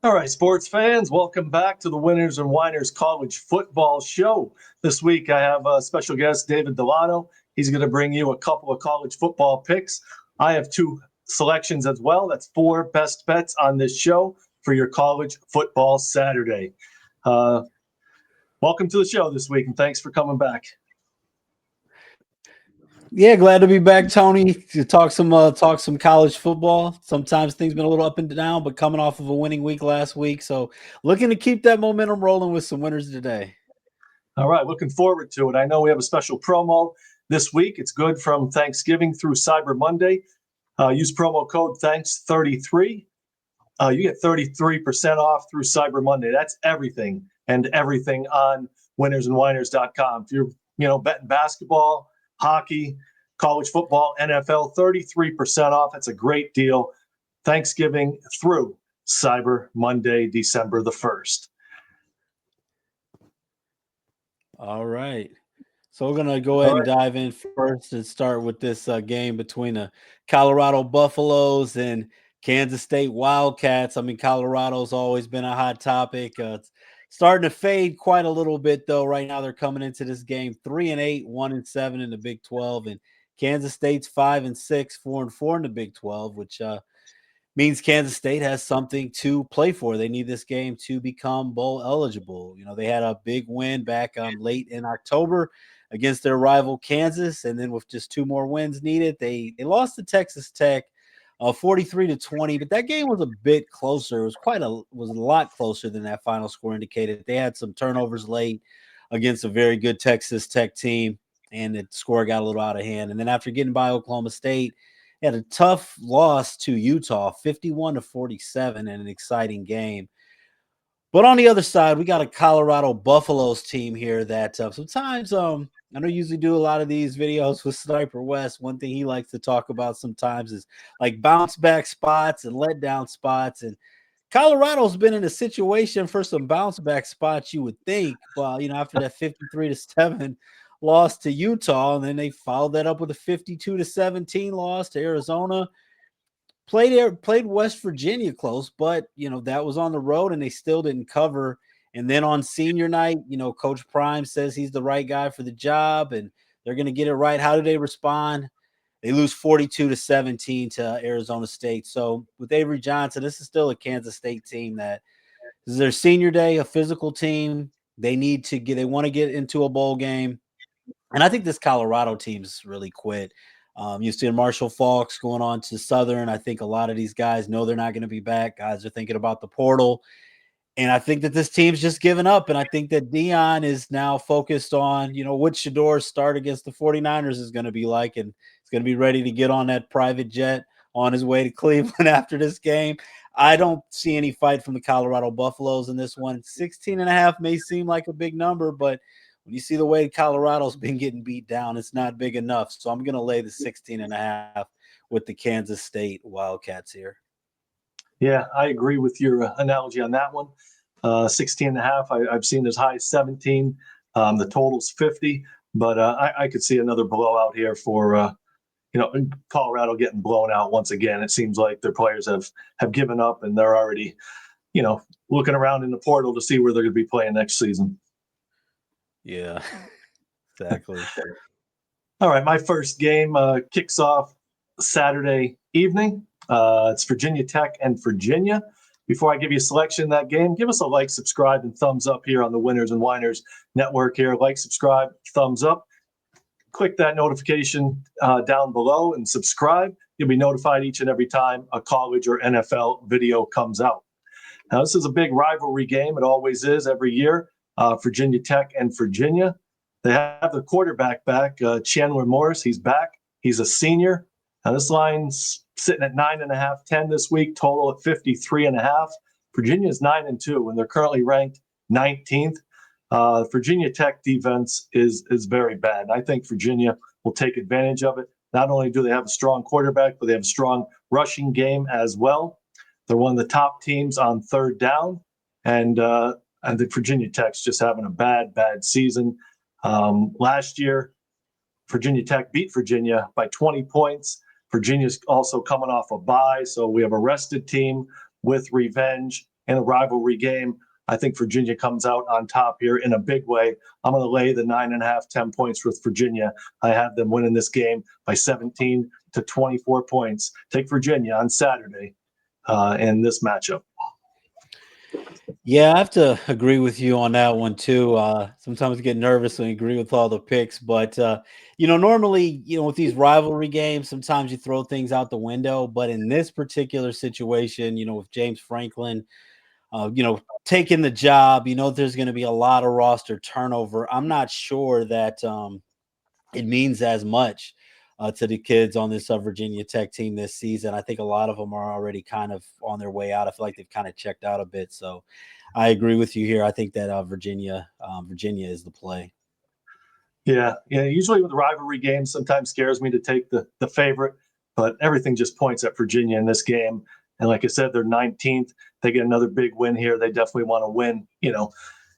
All right, sports fans, welcome back to the Winners and Winers College Football Show. This week I have a special guest, David Delano. He's going to bring you a couple of college football picks. I have two selections as well. That's four best bets on this show for your college football Saturday. Welcome to the show this week, and thanks for coming back. Yeah, glad to be back, Tony. To talk some college football. Sometimes things been a little up and down, but coming off of a winning week last week, so looking to keep that momentum rolling with some winners today. All right, looking forward to it. I know we have a special promo this week. It's good from Thanksgiving through Cyber Monday. Use promo code THANKS33. You get 33% off through Cyber Monday. That's everything and everything on winnersandwiners.com. If you're betting basketball, hockey, college football, NFL, 33% off. That's a great deal. Thanksgiving through Cyber Monday, December the 1st. All right. So we're going to go ahead and dive in first and start with this game between the Colorado Buffaloes and Kansas State Wildcats. I mean, Colorado's always been a hot topic. It's starting to fade quite a little bit, though. Right now they're coming into this game 3-8, 1-7 in the Big 12. And Kansas State's 5-6, 4-4 in the Big 12, which means Kansas State has something to play for. They need this game to become bowl eligible. You know, they had a big win back late in October against their rival Kansas, and then with just two more wins needed, they lost to Texas Tech 43-20. But that game was a bit closer. It was a lot closer than that final score indicated. They had some turnovers late against a very good Texas Tech team, and the score got a little out of hand. And then after getting by Oklahoma State, had a tough loss to Utah, 51-47, in an exciting game. But on the other side, we got a Colorado Buffaloes team here that sometimes I know you usually do a lot of these videos with Sniper West. One thing he likes to talk about sometimes is like bounce back spots and let down spots. And Colorado's been in a situation for some bounce back spots, you would think. Well, after that 53-7 loss to Utah, and then they followed that up with a 52-17 loss to Arizona. Played West Virginia close, but that was on the road and they still didn't cover. And then on senior night, Coach Prime says he's the right guy for the job and they're going to get it right. How do they respond? They lose 42-17 to Arizona State. So with Avery Johnson, this is still a Kansas State team that this is their senior day, a physical team. They want to get into a bowl game. And I think this Colorado team's really quit. You see Marshall Faulks going on to Southern. I think a lot of these guys know they're not going to be back. Guys are thinking about the portal. And I think that this team's just given up. And I think that Dion is now focused on, what Shador's start against the 49ers is going to be like. And he's going to be ready to get on that private jet on his way to Cleveland after this game. I don't see any fight from the Colorado Buffaloes in this one. 16.5 may seem like a big number, but when you see the way Colorado's been getting beat down, it's not big enough. So I'm going to lay the 16.5 with the Kansas State Wildcats here. Yeah, I agree with your analogy on that one. 16.5, I've seen as high as 17. The total's 50, but I could see another blowout here for, Colorado getting blown out once again. It seems like their players have given up and they're already, looking around in the portal to see where they're going to be playing next season. Yeah, exactly. All right, my first game kicks off Saturday evening. It's Virginia Tech and Virginia. Before I give you a selection of that game, give us a like, subscribe, and thumbs up here on the Winners and Winers Network here. Like, subscribe, thumbs up. Click that notification down below and subscribe. You'll be notified each and every time a college or NFL video comes out. Now, this is a big rivalry game. It always is every year. Virginia Tech and Virginia. They have their quarterback back, Chandler Morris. He's back. He's a senior. Now, this line's sitting at 9.5, 10 this week, total at 53.5. Virginia's 9-2, and they're currently ranked 19th. Virginia Tech defense is very bad. I think Virginia will take advantage of it. Not only do they have a strong quarterback, but they have a strong rushing game as well. They're one of the top teams on third down, and the Virginia Tech's just having a bad season. Last year, Virginia Tech beat Virginia by 20 points. Virginia's also coming off a bye, so we have a rested team with revenge in a rivalry game. I think Virginia comes out on top here in a big way. I'm going to lay the 9.5, 10 points with Virginia. I have them winning this game by 17 to 24 points. Take Virginia on Saturday in this matchup. Yeah, I have to agree with you on that one too. Sometimes I get nervous when I agree with all the picks, but normally, with these rivalry games, sometimes you throw things out the window. But in this particular situation, with James Franklin, taking the job, there's going to be a lot of roster turnover. I'm not sure that it means as much to the kids on this Virginia Tech team this season. I think a lot of them are already kind of on their way out. I feel like they've kind of checked out a bit. So I agree with you here. I think that Virginia is the play. Yeah. Usually with the rivalry games, sometimes scares me to take the favorite, but everything just points at Virginia in this game. And like I said, they're 19th. They get another big win here. They definitely want to win,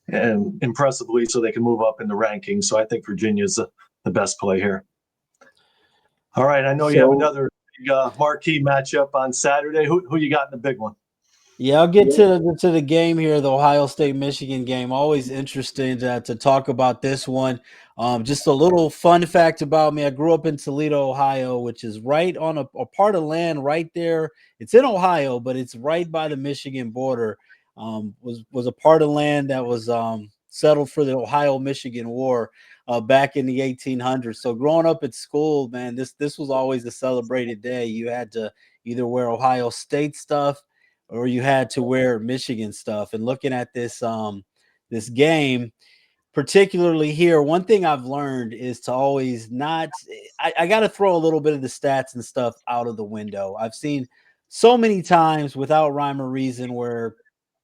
and impressively, so they can move up in the rankings. So I think Virginia's the best play here. All right. I know you have another marquee matchup on Saturday. Who you got in the big one? Yeah, I'll get to the game here, the Ohio State-Michigan game. Always interesting to talk about this one. Just a little fun fact about me. I grew up in Toledo, Ohio, which is right on a part of land right there. It's in Ohio, but it's right by the Michigan border. Was a part of land that was settled for the Ohio-Michigan War back in the 1800s. So growing up at school, man, this was always a celebrated day. You had to either wear Ohio State stuff or you had to wear Michigan stuff. And looking at this this game, particularly here, one thing I've learned is to always not – I got to throw a little bit of the stats and stuff out of the window. I've seen so many times without rhyme or reason where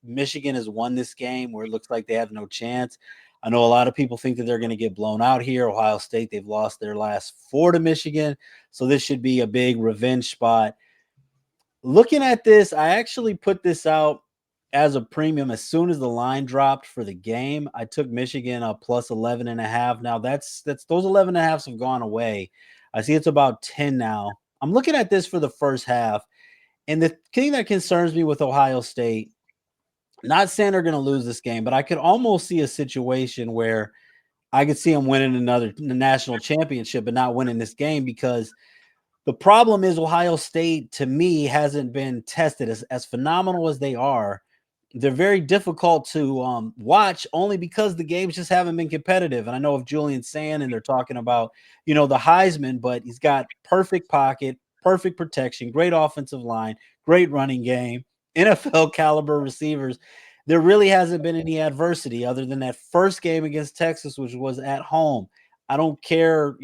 Michigan has won this game where it looks like they have no chance. I know a lot of people think that they're going to get blown out here. Ohio State, they've lost their last 4 to Michigan, so this should be a big revenge spot. Looking at this, I actually put this out as a premium as soon as the line dropped for the game. I took Michigan up plus 11.5. Now that's those 11.5s have gone away. I see it's about 10 now. I'm looking at this for the first half, and the thing that concerns me with Ohio State, not saying they're going to lose this game, but I could almost see a situation where I could see them winning another national championship but not winning this game, because the problem is Ohio State, to me, hasn't been tested as phenomenal as they are. They're very difficult to watch only because the games just haven't been competitive. And I know of Julian Sand, and they're talking about, the Heisman, but he's got perfect pocket, perfect protection, great offensive line, great running game, NFL caliber receivers. There really hasn't been any adversity other than that first game against Texas, which was at home. I don't care,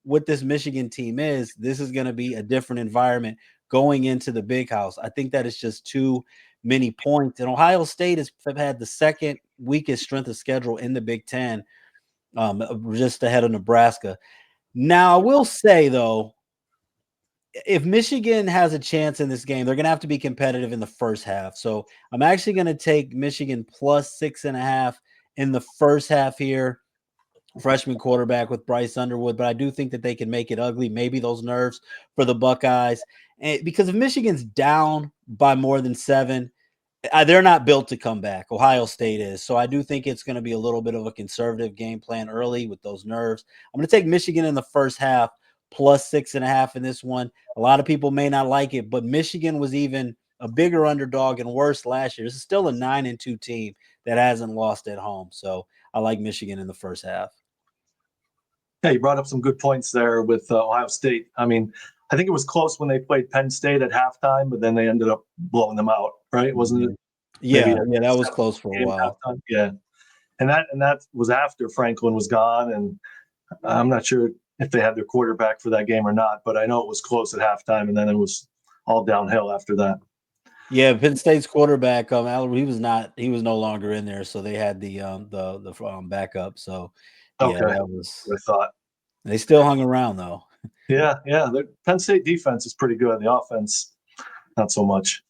what this Michigan team is. This is going to be a different environment going into the big house. I think that is just too many points. And Ohio State has had the second weakest strength of schedule in the Big Ten, just ahead of Nebraska. Now, I will say, though, if Michigan has a chance in this game, they're going to have to be competitive in the first half. So I'm actually going to take Michigan plus 6.5 in the first half here. Freshman quarterback with Bryce Underwood, but I do think that they can make it ugly. Maybe those nerves for the Buckeyes. And because if Michigan's down by more than 7, they're not built to come back. Ohio State is. So I do think it's going to be a little bit of a conservative game plan early with those nerves. I'm going to take Michigan in the first half plus 6.5 in this one. A lot of people may not like it, but Michigan was even a bigger underdog and worse last year. This is still a 9-2 team that hasn't lost at home. So I like Michigan in the first half. Yeah, you brought up some good points there with Ohio State. I mean, I think it was close when they played Penn State at halftime, but then they ended up blowing them out, right? Wasn't it? Yeah, that was close for a while. Yeah, and that was after Franklin was gone, and I'm not sure if they had their quarterback for that game or not, but I know it was close at halftime, and then it was all downhill after that. Yeah, Penn State's quarterback, he was no longer in there, so they had the backup. So yeah, okay. that was what I thought. They still hung around though. Yeah. The Penn State defense is pretty good. The offense, not so much.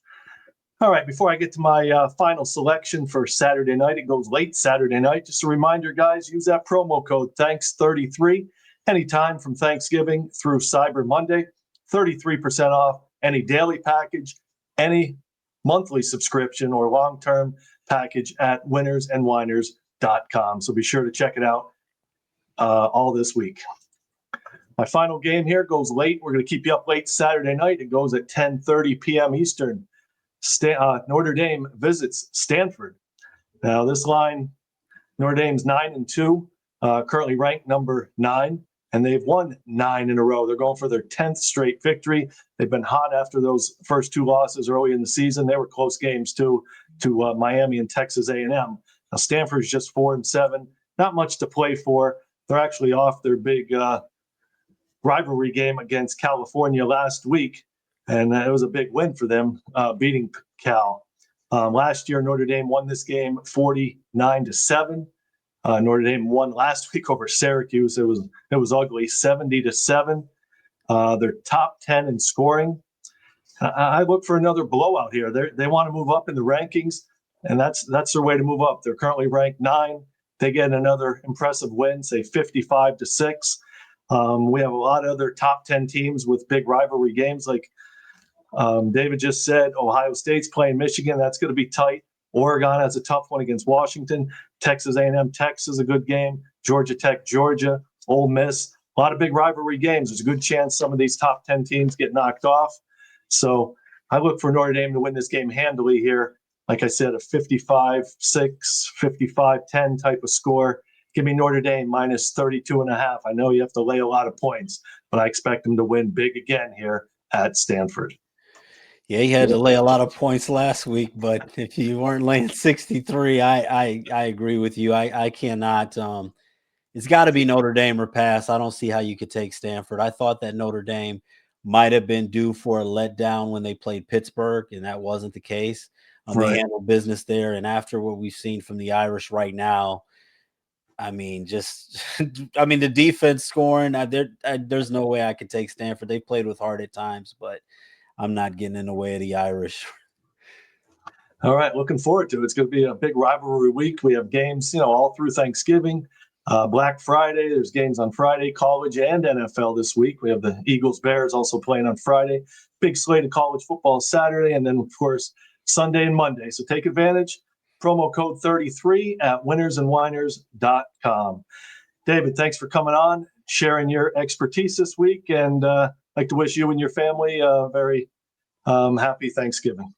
All right, before I get to my final selection for Saturday night, it goes late Saturday night. Just a reminder, guys, use that promo code THANKS33 anytime from Thanksgiving through Cyber Monday. 33% off any daily package, any monthly subscription or long-term package at winnersandwiners.com. So be sure to check it out all this week. My final game here goes late. We're going to keep you up late Saturday night. It goes at 10:30 p.m. Eastern. Notre Dame visits Stanford. Now, this line, Notre Dame's 9-2, currently ranked number 9, and they've won 9 in a row. They're going for their 10th straight victory. They've been hot after those first 2 losses early in the season. They were close games, too, to Miami and Texas A&M. Now, Stanford's just 4-7, not much to play for. They're actually off their big rivalry game against California last week, and it was a big win for them, beating Cal. Last year, Notre Dame won this game 49-7. Notre Dame won last week over Syracuse. It was ugly, 70-7. They're top 10 in scoring. I look for another blowout here. They want to move up in the rankings, and that's their way to move up. They're currently ranked 9. They get another impressive win, say 55-6. We have a lot of other top 10 teams with big rivalry games, like David just said. Ohio State's playing Michigan. That's going to be tight. Oregon has a tough one against Washington. Texas A&M, Texas, a good game. Georgia Tech, Georgia, Ole Miss. A lot of big rivalry games. There's a good chance some of these top 10 teams get knocked off. So I look for Notre Dame to win this game handily here. Like I said, a 55-6, 55-10 type of score. Give me Notre Dame minus 32.5. I know you have to lay a lot of points, but I expect them to win big again here at Stanford. Yeah, he had to lay a lot of points last week, but if you weren't laying 63, I agree with you. I cannot. It's got to be Notre Dame or pass. I don't see how you could take Stanford. I thought that Notre Dame might have been due for a letdown when they played Pittsburgh, and that wasn't the case. Right. They handled business there, and after what we've seen from the Irish right now, I mean, the defense scoring. There's no way I could take Stanford. They played with heart at times, but I'm not getting in the way of the Irish. All right, looking forward to it. It's going to be a big rivalry week. We have games, all through Thanksgiving, Black Friday. There's games on Friday, college and NFL this week. We have the Eagles-Bears also playing on Friday. Big slate of college football Saturday, and then, of course, Sunday and Monday. So take advantage. Promo code 33 at winnersandwiners.com. David, thanks for coming on, sharing your expertise this week, and I'd like to wish you and your family a very happy Thanksgiving.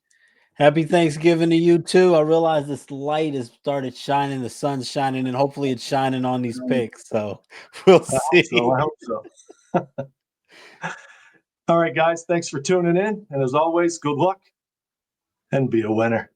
Happy Thanksgiving to you too. I realize this light has started shining, the sun's shining, and hopefully it's shining on these picks. So we'll see. I hope so. All right, guys, thanks for tuning in. And as always, good luck and be a winner.